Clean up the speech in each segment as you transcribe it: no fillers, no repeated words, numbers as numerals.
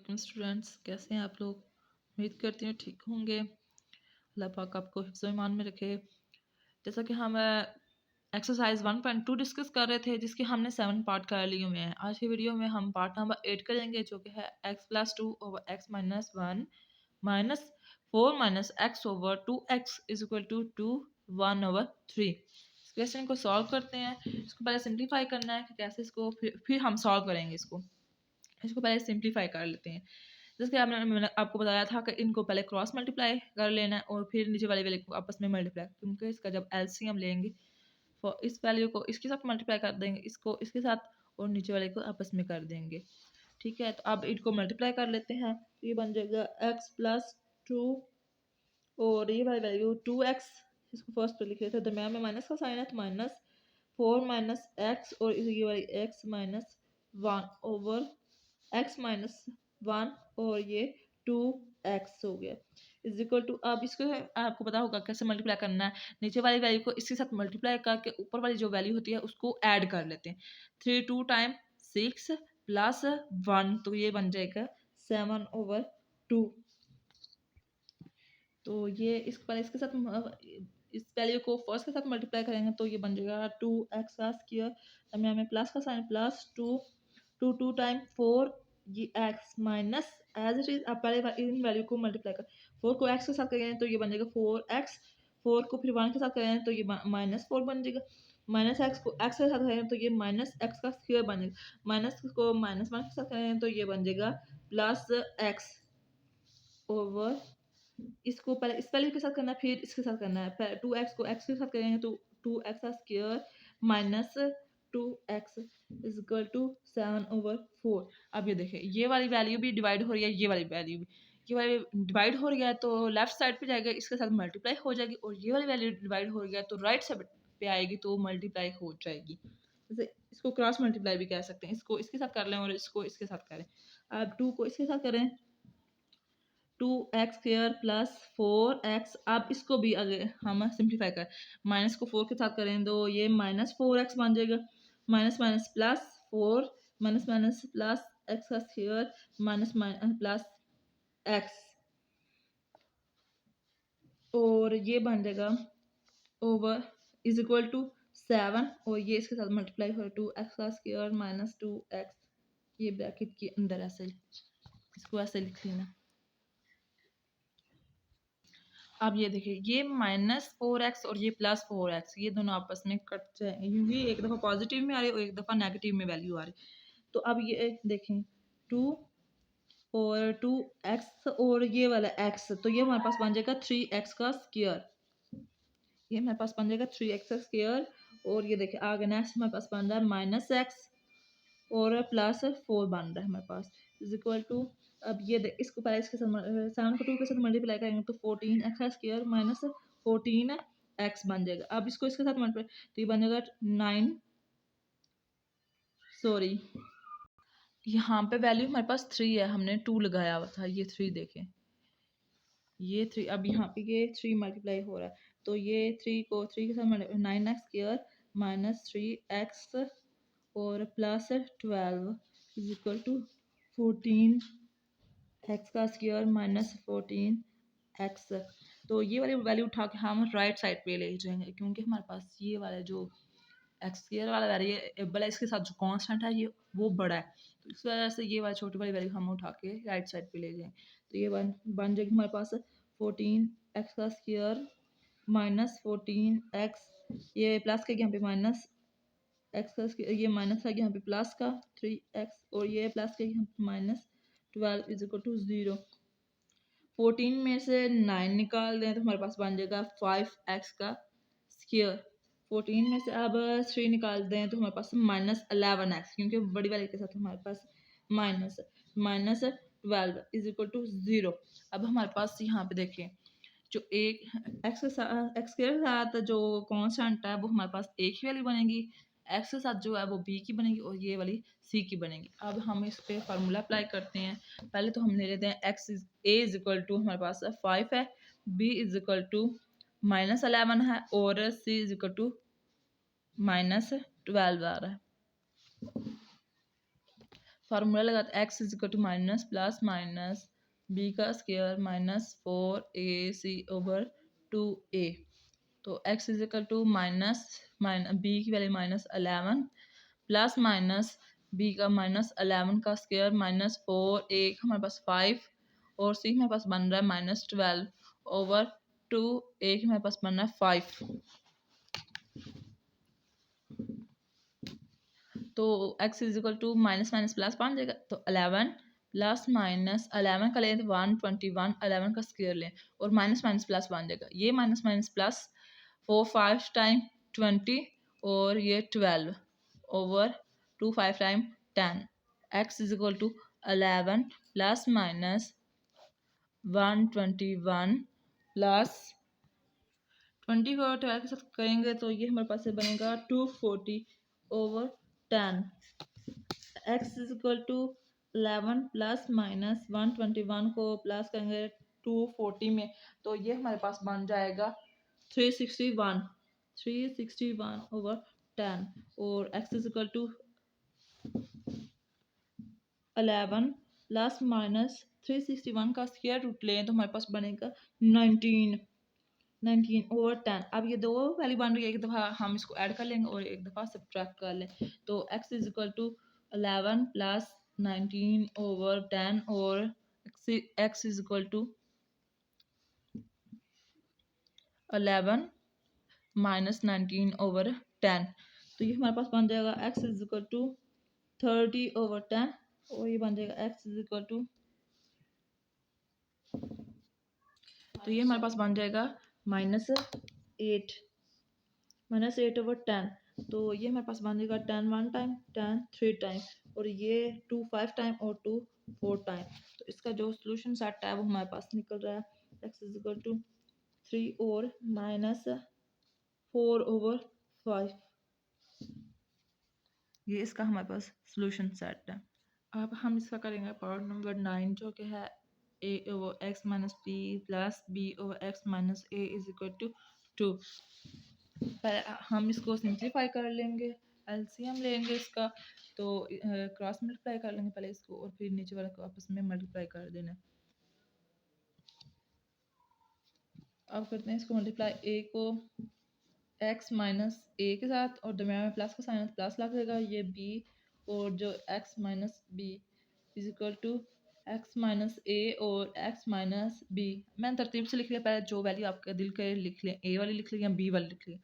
वालेकुम स्टूडेंट्स, कैसे हैं आप लोग। उम्मीद करती हूँ ठीक होंगे। अल्लाह पाक आपको हिफ्ज़ ईमान में रखे। जैसा कि हम एक्सरसाइज 1.2 डिस्कस कर रहे थे, जिसके हमने 7 पार्ट कर लिए हुए हैं। आज की वीडियो में हम पार्ट नंबर 8 करेंगे, जो कि है x+2 over x minus 1 minus 4 minus x over 2x is equal to 2 1 over 3। इस क्वेश्चन को सॉल्व करते हैं। इसको पहले सिंप्लीफाई करना है कि कैसे इसको फिर हम सॉल्व करेंगे। इसको पहले सिंप्लीफाई कर लेते हैं। जैसे कि मैंने आपको बताया था कि इनको पहले क्रॉस मल्टीप्लाई कर लेना है और फिर नीचे वाले वैल्यू को आपस में मल्टीप्लाई, क्योंकि इसका जब एलसीएम लेंगे तो इस वैल्यू को इसके साथ मल्टीप्लाई कर देंगे, इसको इसके साथ, और नीचे वाले को आपस में कर देंगे। ठीक है, तो अब इनको मल्टीप्लाई कर लेते हैं। तो ये बन जाएगा x+2 और ये वाली वैल्यू 2x, इसको फर्स्ट पे लिख लेते हैं। दरम्यान में माइनस का साइन है तो -4 माइनस एक्स और ये वाली x minus 1 over x minus 1 और ये 2x हो गया इज इक्वल टू। अब इसको आपको पता होगा कैसे मल्टीप्लाई करना है। नीचे वाली वैल्यू को इसके साथ मल्टीप्लाई करके ऊपर वाली जो वैल्यू होती है उसको ऐड कर लेते हैं। 3 2 टाइम 6 प्लस 1, तो ये बन जाएगा 7 ओवर 2। तो ये पहले इसके साथ इस वैल्यू को फर्स्ट के साथ मल्टीप्लाई करेंगे तो ये बन जाएगा 2x का स्क्वायर, हमें प्लस का साइन प्लस 2 2 टाइम 4 ये x minus as it is. आप पहले इन वैल्यू को मल्टीप्लाई कर 4 को x के साथ करेंगे तो ये बन जाएगा 4x, 4 को फिर 1 के साथ करेंगे तो ये -4 बन जाएगा। माइनस एक्स को x के साथ करेंगे तो ये माइनस एक्स का स्क्वायर बन जाएगा। माइनस को -1 के साथ करेंगे तो ये बन जाएगा प्लस x ओवर। इसको पहले इस वैल्यू के साथ करना है, फिर इसके साथ करना है। 2x को x के साथ करेंगे तो 2x का square minus 2x is equal to 7 over 4। अब ये देखें, ये वाली वैल्यू भी डिवाइड हो रही है, ये वाली वैल्यू भी, ये वाली डिवाइड हो रही है तो लेफ्ट साइड पे जाएगा, इसके साथ मल्टीप्लाई हो जाएगी। और ये वाली वैल्यू डिवाइड हो रही है तो राइट साइड पे आएगी तो मल्टीप्लाई हो जाएगी। जैसे इसको क्रॉस मल्टीप्लाई भी कह सकते हैं। इसको इसके साथ कर लें और इसको इसके साथ करें। अब 2 को इसके साथ करें 2x स्क्वायर प्लस 4x। अब इसको भी अगर हम सिंप्लीफाई करें, माइनस को 4 के साथ करें तो ये -4x बन जाएगा। Minus minus plus 4 minus minus plus x का स्क्वायर माइनस प्लस x, और ये बन जाएगा ओवर इज इक्वल टू 7 और ये इसके साथ मल्टीप्लाई हो 2x का स्क्वायर माइनस 2x, ये ब्रैकेट के अंदर ऐसे इसको ऐसे लिख लेना। अब ये देखिए, ये -4x और ये +4x, ये दोनों आपस में कट जाएंगे क्योंकि एक दफ़ा पॉजिटिव में आ रही है और एक दफ़ा नेगेटिव में वैल्यू आ रही है। तो अब ये देखें 2 और 2x और ये वाला x, तो ये हमारे पास बन जाएगा 3x का स्क्वायर। ये हमारे पास बन जाएगा 3x का स्क्वायर। और ये देखिए आगे नेक्स्ट हमारे पास बन रहा है -x और +4 बन रहा है हमारे पास इज इक्वल टू। अब ये इसको पहले इसके साथ 7 को 2 के साथ मल्टीप्लाई करेंगे तो 14x का स्क्वायर माइनस 14x बन जाएगा। अब इसको इसके साथ मल्टीप्लाई तो ये बन जाएगा 9, सॉरी यहाँ पे वैल्यू हमारे पास 3 है, हमने 2 लगाया हुआ था। ये 3 देखें, ये 3, अब यहाँ पे ये 3 मल्टीप्लाई हो रहा है तो ये 3 को 3 के साथ 9x स्क्वायर माइनस 3x और plus 12 is equal to 14 x का स्क्वायर माइनस 14x। तो ये वाली वैल्यू उठा के हम राइट साइड पे ले जाएंगे, क्योंकि हमारे पास ये वाला जो एक्स स्क्वायर वाला वेरिएबल है इसके साथ जो कांस्टेंट है ये वो बड़ा है, तो इस वजह से ये वाली छोटी वाली वैल्यू हम उठा के राइट साइड पे ले जाएंगे। तो ये बन जाएगी हमारे पास 14x का स्क्वायर माइनस 14x, ये प्लस का यहाँ पे माइनस एक्स का ये माइनस आ गया यहाँ पे प्लस का 3x और ये प्लस का यहाँ पे -12 इज इक्वल टू 0। 14 में से 9 निकाल दें तो हमारे पास बन जाएगा 5x का स्क्वायर। 14 में से अब 3 निकाल दें तो हमारे पास -11x, क्योंकि बड़ी वाले के साथ हमारे पास -12 इज इक्वल टू 0। अब हमारे पास यहाँ पे देखें, जो एक एक्स के साथ जो कांस्टेंट है वो हमारे पास एक ही वाली बनेगी, एक्स के साथ जो है वो बी की बनेगी और ये वाली सी की बनेगी। अब हम इस पे फार्मूला अप्लाई करते हैं। पहले तो हम ले लेते हैं एक्स इज इक्वल टू हमारे पास 5 है, बी इज इक्वल टू -11 है और सी इज इक्वल टू -12 आ रहा है। फार्मूला लगाते x is equal to minus plus minus B का स्क्वायर माइनस 4ac/2a। तो x is equal to minus B की वैल्यू -11 प्लस माइनस बी का -11 का स्क्वायर माइनस 4a हमारे पास 5 और c हमारे पास बन रहा है -12/2a की हमारे पास बन रहा है 5। तो x is equal to minus minus plus बन जाएगा। तो 11 प्लस माइनस 11 का लें तो 121 11 का स्क्वायर लें और माइनस माइनस प्लस बन जाएगा। ये माइनस माइनस प्लस 4 5 टाइम 20 और ये 12 over 2 5 time 10। x is equal to 11 plus minus 121 plus 20 को 12 के साथ करेंगे तो ये हमारे पास से बनेगा 240/10। x is equal to 11 plus minus 121 को प्लस करेंगे 240 में तो ये हमारे पास बन जाएगा 361/10 और x is equal to 11 plus minus 361 का स्क्वायर रूट लें तो हमारे पास बनेगा 19/10। अब ये दो वैल्यू बन रही है, एक दफ़ा हम इसको ऐड कर लेंगे और एक दफ़ा सब्ट्रैक्ट कर लें। तो x is equal to 11 plus 19/10 और x is equal to 11 minus 19/10। तो ये हमारे पास बन जाएगा x इज इक्वल टू 30/10 और ये बन जाएगा x इज इक्वल टू, तो ये हमारे पास बन जाएगा -8/10। तो ये हमारे पास बन जाएगा 10 1 टाइम 10 3 टाइम और ये 2 5 टाइम और 2 4 टाइम। तो इसका जो सोल्यूशन सेट है वो हमारे पास निकल रहा है x इज इक्वल टू 3 और -4/5। ये इसका हमारे पास सोल्यूशन सेट है। अब हम इसका करेंगे पार्ट नंबर 9 जो कि है a/x minus b plus b/x minus a is equal to 2। हम इसको सिंप्लीफाई कर लेंगे, एलसीएम लेंगे इसका। तो क्रॉस मल्टीप्लाई कर लेंगे पहले इसको और फिर नीचे वाले को आपस में मल्टीप्लाई कर देना। अब करते हैं इसको मल्टीप्लाई a को x माइनस a के साथ और दरम्यान में प्लस का साइन है तो प्लस लग जाएगा। ये b और जो x minus b is equal to x minus a और x माइनस b। मैंने तरतीब से लिख लिया, पहले जो वैल्यू आपका दिल करे लिख लें, a वाली लिख लें या b वाली लिख लें।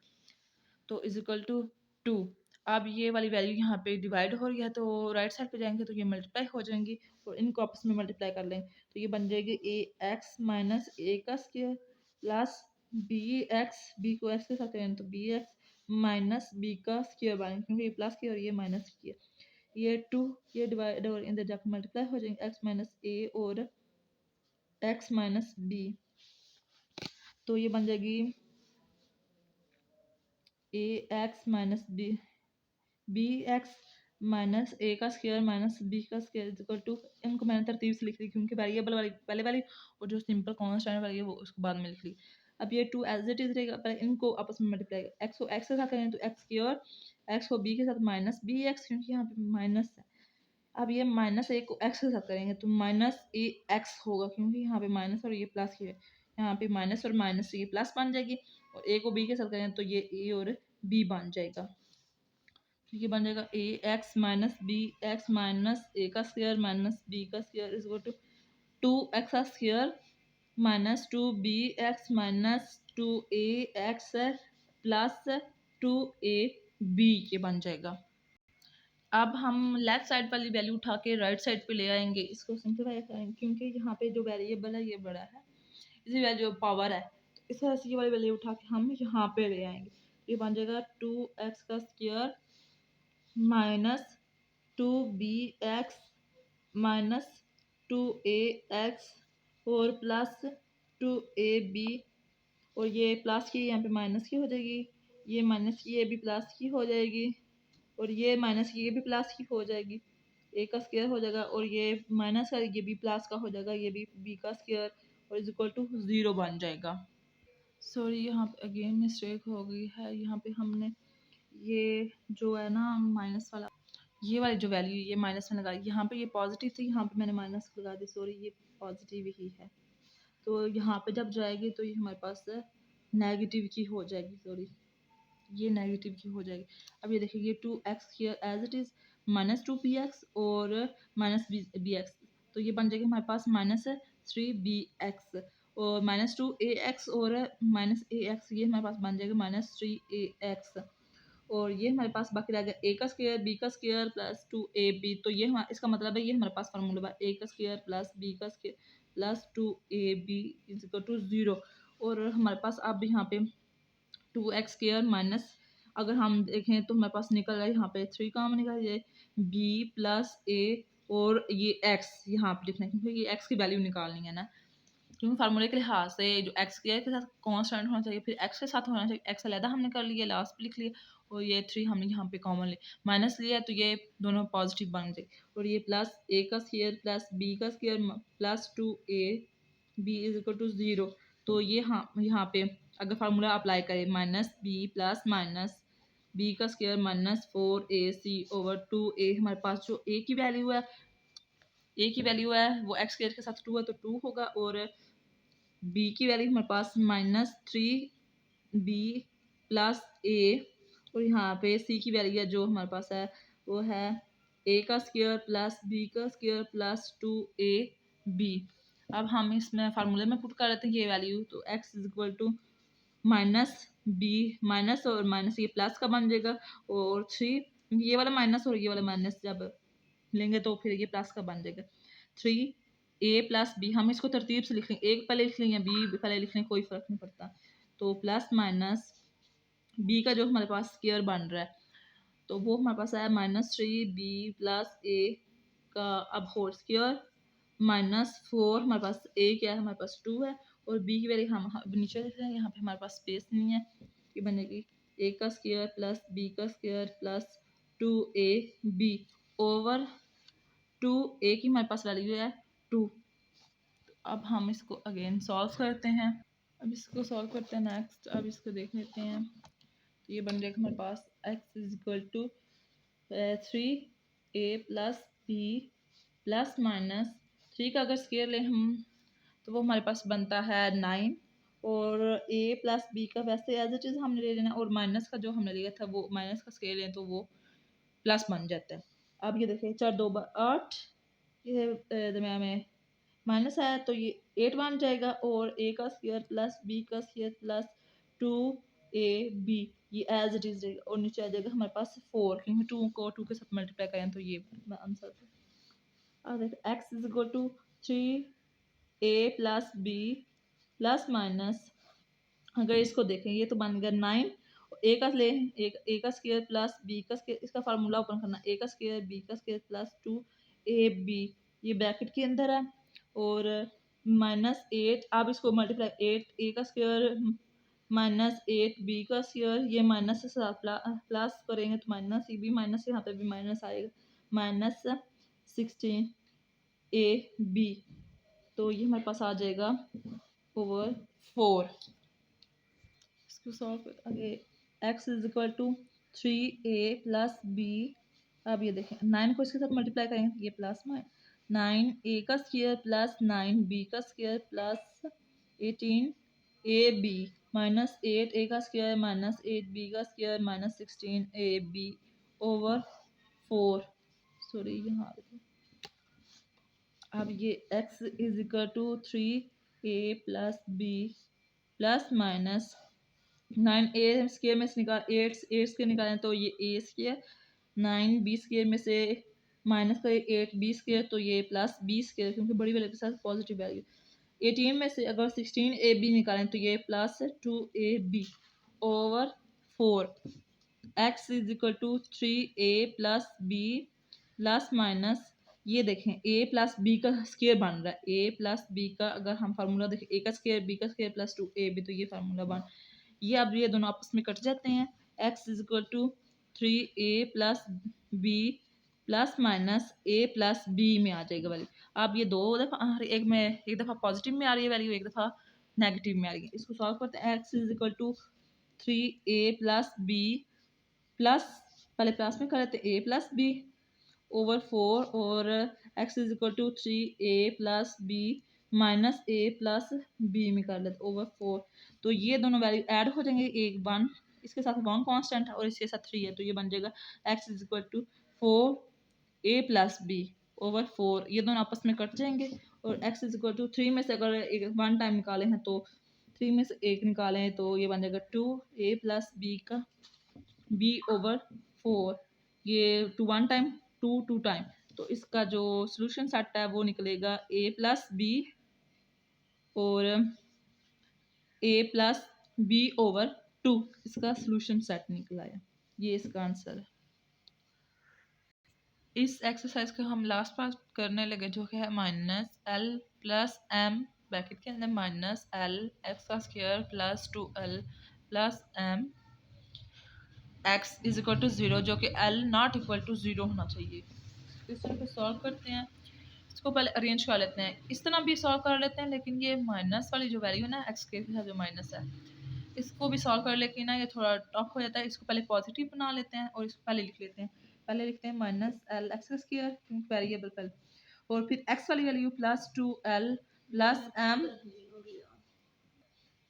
तो इज इक्वल टू 2। अब ये वाली वैल्यू यहाँ पे डिवाइड हो रही है तो राइट साइड पे जाएंगे तो ये मल्टीप्लाई हो जाएंगी और इनको आपस में मल्टीप्लाई कर लेंगे तो ये बन जाएगी ax माइनस a का स्क्वायर प्लस bx, b को x के साथ करें तो bx माइनस b का स्क्वायर बनेगा क्योंकि ये प्लस किया और ये माइनस किया। ये 2 ये डिवाइड और इधर जाकर मल्टीप्लाई हो जाएंगे x माइनस a और x माइनस b। तो ये बन जाएगी ax minus B X minus A का स्क्वायर माइनस बी का स्क्वायर इक्वल टू, इनको मैंने तरतीब से लिख ली क्योंकि वेरिएबल वाली पहले वाली और जो सिंपल कांस्टेंट वाली है वो उसको बाद में लिख ली। अब ये 2 एज इट इज रहेगा, पहले इनको आपस में मल्टीप्लाई एक्स को एक्स के साथ करें तो एक्स स्क्वायर, एक्स को बी के साथ माइनस बी एक्स क्योंकि यहाँ पे माइनस है। अब ये माइनस ए को एक्स के साथ करेंगे तो माइनस ए एक्स होगा क्योंकि यहाँ पे माइनस और ये प्लस की है, यहाँ पे माइनस और माइनस से ये प्लस बन जाएगी और ए को बी के साथ करेंगे तो ये ए और बी बन जाएगा। ये बन जाएगा A X minus B X minus A का स्क्वायर माइनस बी का square is equal to 2x का square minus 2bx minus 2ax plus 2ab ये बन जाएगा। अब हम लेफ्ट साइड वाली वैल्यू उठा के राइट साइड पे ले आएंगे, इसको सिंप्लीफाई करेंगे क्योंकि यहाँ पे जो वेरिएबल है ये बड़ा है, इसी वजह जो पावर है तो इस तरह से ये वाली वैल्यू उठा के हम यहाँ पे ले आएंगे। ये बन जाएगा 2x का square minus 2bx minus 2ax और प्लस 2ab और ये प्लस की यहाँ पे माइनस की हो जाएगी, ये माइनस की ये भी प्लस की हो जाएगी और ये माइनस की ये भी प्लस की हो जाएगी, ए का स्क्वायर हो जाएगा और ये माइनस का ये भी प्लस का हो जाएगा, ये भी बी का स्क्वायर और इज इक्वल टू 0 बन जाएगा। सॉरी यहाँ पे अगेन मिस्टेक हो गई है, यहाँ पे हमने ये जो है ना माइनस वाला ये वाली जो वैल्यू ये माइनस में लगा, यहाँ पे ये पॉजिटिव थी, यहाँ पे मैंने माइनस लगा दी, सॉरी ये पॉजिटिव ही है। तो यहाँ पे जब जाएगी तो ये हमारे पास नेगेटिव की हो जाएगी, सॉरी ये नेगेटिव की हो जाएगी। अब ये देखिए ये 2x here as it is -2px और -bx, तो ये बन जाएगी हमारे पास -3bx और -2ax और -ax, ये हमारे पास बन जाएगा -3ax। और ये हमारे पास बाकी रह गया a का स्क्वायर b का स्क्वायर प्लस 2ab, तो ये इसका मतलब है ये हमारे पास फार्मूला है a का स्क्वायर प्लस b का square plus 2ab is equal to 0। और हमारे पास अब यहाँ पे 2x स्क्वायर माइनस, अगर हम देखें तो हमारे पास निकल रहा है यहाँ पे 3 कॉमन निकल जाए b प्लस a और ये x यहाँ पे लिखना है क्योंकि ये x की वैल्यू निकालनी है ना, क्योंकि फार्मूले के लिहाज से जो एक्स के साथ कांस्टेंट होना चाहिए, फिर एक्स के साथ होना चाहिए, एक्स अलहदा हमने कर लिया, लास्ट पे लिख लिया, और ये 3 हमने यहाँ पे कॉमन लिया, माइनस लिया तो ये दोनों पॉजिटिव बन गए, और ये प्लस a का स्क्वायर प्लस b का square plus 2ab is equal to 0। तो ये हाँ यहाँ पे अगर फार्मूला अप्लाई करें -b प्लस -b का स्क्वायर -4ac ओवर 2a, हमारे पास जो a की वैल्यू है वो एक्स स्क्वायर के साथ 2 है तो 2 होगा, और b की वैल्यू हमारे पास -3b प्लस a, और यहाँ पे c की वैल्यू है जो हमारे पास है वो है a का स्क्वायर प्लस b का स्क्वायर प्लस 2ab। अब हम इसमें फार्मूले में पुट कर लेते हैं ये वैल्यू, तो x is equal to -b minus और माइनस ये प्लस का बन जाएगा, और 3 ये वाला माइनस और ये वाला माइनस जब लेंगे तो फिर ये प्लस का बन जाएगा 3a प्लस b। हम इसको तरतीब से लिख लेंगे, एक पहले लिख लेंगे b पहले लिख लेंगे, कोई फ़र्क नहीं पड़ता। तो प्लस माइनस b का जो हमारे पास स्क्वायर बन रहा है तो वो हमारे पास आया -3b प्लस a का अब होल स्क्वायर -4, हमारे पास a क्या है हमारे पास 2 है, और b की वैल्यू हम नीचे लिख रहे हैं, यहाँ पे हमारे पास स्पेस नहीं है, ये बनेगी a का स्क्वायर प्लस b का square plus 2ab over 2a की हमारे पास वैल्यू है 2। अब हम इसको अगेन सॉल्व करते हैं, अब इसको सॉल्व करते हैं नेक्स्ट, अब इसको देख लेते हैं। तो ये बन जाएगा हमारे पास x is equal to 3a plus b plus minus 3 का अगर स्क्वायर लें हम तो वो हमारे पास बनता है 9, और a प्लस b का वैसे एज इट इज़ हमने ले लेना, और माइनस का जो हमने लिया था वो माइनस का स्क्वायर लें तो वो प्लस बन जाता है। अब ये देखिए 4 2 8, ये दरम्यान में माइनस आया तो ये 8 बन जाएगा, और a का स्क्वायर प्लस b का स्क्वायर प्लस 2ab ये एज इट इज रहेगा, और नीचे आ जाएगा हमारे पास 4 क्योंकि 2 को 2 के साथ मल्टीप्लाई करें तो ये आंसर है। अब देखो x is equal to 3a plus b plus minus, अगर इसको देखें ये तो बन गया 9, ए का ले एक ए का स्क्वायर प्लस बी का स्क्वायर, इसका फार्मूला ओपन करना, ए का स्क्वायर बी का स्क्वायर प्लस 2ab ये ब्रैकेट के अंदर है, और -8 अब इसको मल्टीप्लाई 8 ए का स्क्वायर -8 बी का स्क्वायर, ये माइनस के साथ प्लस करेंगे तो माइनस, ये भी माइनस, यहाँ पे भी माइनस आएगा -16ab, तो ये हमारे पास आ जाएगा ओवर 4। इसको सॉल्व आगे x is equal to 3a plus b, अब ये देखें 9 को इसके साथ मल्टीप्लाई करेंगे ये प्लस में 9a का स्क्वायर प्लस 9b का स्क्वायर प्लस 18ab -8a का स्क्वायर -8b का स्क्वायर -16ab ओवर 4, सॉरी यहाँ देखो। अब ये x is equal to 3a plus b plus minus 9a square में से निकाल 8 स्क्वायर निकालें तो ये a स्क्वायर, 9b स्क्वायर में से माइनस का 8b स्क्वायर तो ये प्लस b स्क्वायर, क्योंकि बड़ी वैल्यू के साथ पॉजिटिव वैल्यू। 18 में से अगर 16ab निकालें तो ये plus 2ab over 4। x is equal to 3a plus b plus minus, ये देखें a प्लस b का स्क्वायर बन रहा है, a प्लस b का अगर हम फार्मूला देखें a का स्क्वायर b का स्क्वायर प्लस 2ab, तो ये फार्मूला बन ये, अब ये दोनों आपस में कट जाते हैं। x is equal to 3a plus b plus minus a plus b में आ जाएगा वैल्यू। अब ये दो दफ़ा एक दफ़ा पॉजिटिव में आ रही है वैल्यू, एक दफ़ा नेगेटिव में आ रही है। इसको सॉल्व करते हैं। x is equal to 3a plus b plus, पहले प्लस में कर लेते a प्लस b ओवर 4 और x is equal to 3a plus b minus a plus b में कर लेते ओवर 4। तो ये दोनों वैल्यू ऐड हो जाएंगे, एक 1 इसके साथ 1 कांस्टेंट है और इसके साथ 3 है, तो ये बन जाएगा x is equal to 4a plus b over 4। ये दोनों आपस में कट जाएंगे और x इज इक्वल टू 3 में से अगर एक 1 टाइम निकाले हैं तो 3 में से 1 निकालें तो ये बन जाएगा 2a प्लस b का b ओवर 4। ये 2 1 टाइम 2 टाइम, तो इसका जो सोल्यूशन सेट है वो निकलेगा a प्लस b और a प्लस b ओवर 2। इसका सोल्यूशन सेट निकला है, ये इसका आंसर है। इस एक्सरसाइज को हम लास्ट पार्ट करने लगे जो कि है minus l plus m bracket के अंदर माइनस एल एक्स का square plus 2l plus m x is equal to 0, जो कि एल नॉट इक्वल टू 0 होना चाहिए। इस तरह को सॉल्व करते हैं, इसको पहले अरेंज कर लेते हैं, इस तरह भी सॉल्व कर लेते हैं, लेकिन ये माइनस वाली जो वैल्यू है ना एक्स के साथ जो माइनस है इसको भी सॉल्व कर लेकिन ना ये थोड़ा टफ हो जाता है। इसको पहले पॉजिटिव बना लेते हैं और इसको पहले लिख लेते हैं, पहले लिखते हैं माइनस एल एक्स का स्क्वायर क्योंकि वेरिएबल पहले, और फिर एक्स वाली value plus 2l plus m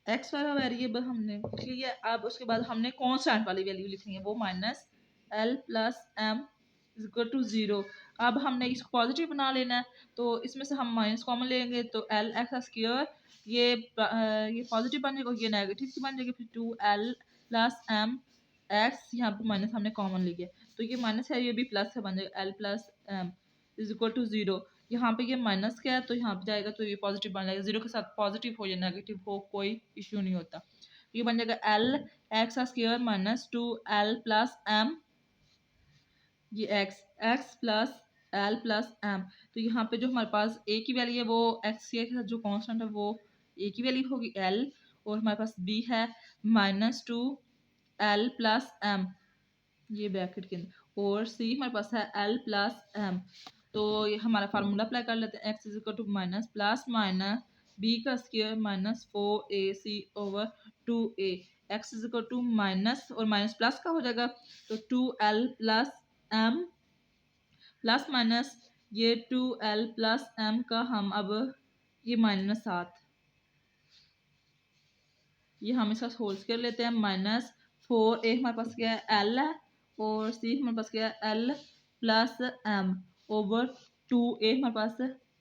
x वाला वेरिएबल हमने लिख लिया। अब उसके बाद हमने कांस्टेंट वाली वैल्यू लिखनी है, वो minus l plus m is equal to 0। अब हमने इसको पॉजिटिव बना लेना है, तो इसमें से हम माइनस कॉमन लेंगे तो एल एक्स का स्क्वायर ये पॉजिटिव बन जाएगा, ये नेगेटिव की बन जाएगी, फिर 2l प्लस एम एक्स यहाँ पे माइनस हमने कॉमन लिया तो ये माइनस है, ये भी प्लस है, बन जाएगा l plus m is equal to 0। यहाँ पे ये माइनस क्या है तो यहाँ पे जाएगा तो ये पॉजिटिव बन जाएगा, 0 के साथ पॉजिटिव हो या नेगेटिव हो कोई इश्यू नहीं होता। ये बन जाएगा एल एक्स का square minus 2l plus M, ये X plus L plus M. तो यहाँ पे जो हमारे पास ए की वैल्यू है वो एक्स के साथ जो कांस्टेंट है वो ए की वैल्यू होगी एल, और हमारे पास बी है माइनस 2l प्लस एम ये ब्रैकेट के अंदर, और सी हमारे पास है एल प्लस एम। तो ये हमारा फार्मूला अप्लाई कर लेते हैं, X is equal to minus plus minus B का square minus 4ac over 2a, X is equal to minus और माइनस प्लस का हो जाएगा तो 2l plus m plus minus ये 2l प्लस एम का हम अब ये माइनस 7 ये हम इसका होल स्क्वायर लेते हैं, माइनस 4a हमारे पास क्या है एल है और सी हमारे पास क्या है L plus m over 2a हमारे पास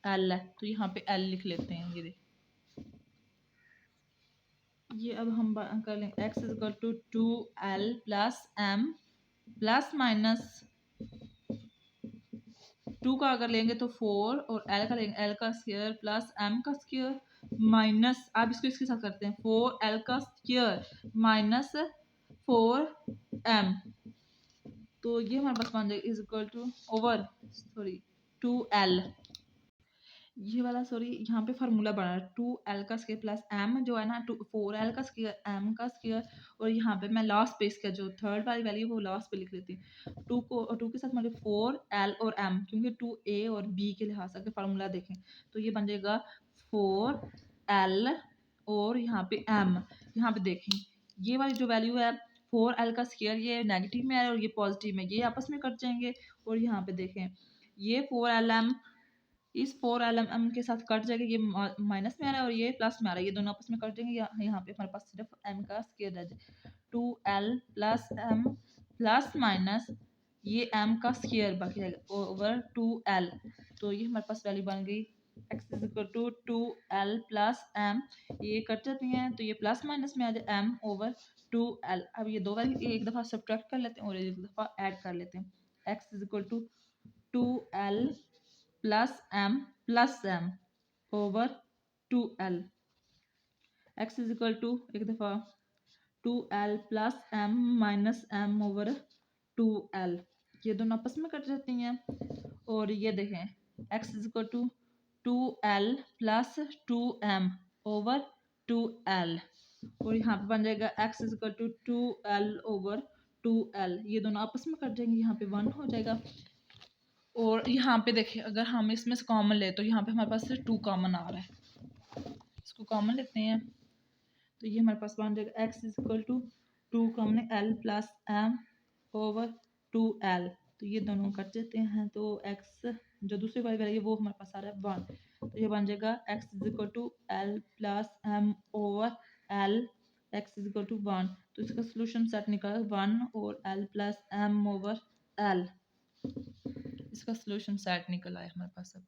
एल है, तो यहाँ पे एल लिख लेते हैं। ये अब हम कर लेंगे x is equal to 2l plus m plus minus 2 का अगर लेंगे तो 4 और एल का लेंगे एल का स्क्वायर प्लस एम का स्क्वायर माइनस, अब इसको इसके साथ करते हैं 4l का स्क्वायर माइनस 4m, तो ये हमारे पास बन जाएगा is equal to over 2l ये वाला यहाँ पे फार्मूला बना 2l का स्क्वायर प्लस m जो है ना 4l का स्क्वायर m का स्क्वायर, और यहाँ पे मैं लास्ट पे इसका जो थर्ड वाली वैल्यू वो लास्ट पे लिख लेती हूँ 2 के साथ मतलब 4l और m, क्योंकि 2a और b के लिहाज से फार्मूला देखें तो ये बन जाएगा 4l और यहाँ पे m। यहाँ पे देखें ये वाली जो वैल्यू है 4l का स्क्वायर ये नेगेटिव में है और ये पॉजिटिव में, ये आपस में कट जाएंगे, और यहाँ पे देखें ये 4lm इस 4lm के साथ कट जाएगा, ये माइनस में आ रहा है और ये प्लस में आ रहा है, ये दोनों आपस में कट जाएंगे, यहाँ पे हमारे पास सिर्फ m का स्क्वायर रह जाए 2l plus m plus minus ये m का स्क्वायर बाकी रहेगा ओवर 2l, तो ये हमारे पास वैल्यू बन गई x is equal to 2l plus m, ये कट जाती हैं तो ये प्लस माइनस में आ जाए m ओवर 2l। अब ये दो वैल्यू एक दफ़ा सब्ट्रैक्ट कर लेते हैं और एक दफ़ा ऐड कर लेते हैं, x is equal to 2l plus m over 2l, x is equal to एक दफ़ा 2l plus m minus m over 2l, ये दोनों आपस में कट जाती हैं, और ये देखें x is equal to 2l plus 2m over 2l, और यहाँ पे बन जाएगा x is equal to 2l over 2l, ये दोनों आपस में कट जाएंगे, यहाँ पे 1 हो जाएगा। और यहाँ पे देखिए अगर हम इसमें से कॉमन ले तो यहाँ पे हमारे पास 2 कॉमन आ रहा है, इसको कॉमन लेते हैं तो ये हमारे पास बन जाएगा x is equal to 2 common l plus m over 2l, तो ये दोनों कट जाते हैं, तो एक्स जो दूसरी वाली वैल्यू वो हमारे पास आ रहा है 1, तो ये बन जाएगा x is equal to l plus m over l, x is equal to 1, तो इसका सोल्यूशन सेट निकला 1 और l plus m over l, इसका सोल्यूशन सेट निकल आया हमारे पास अब।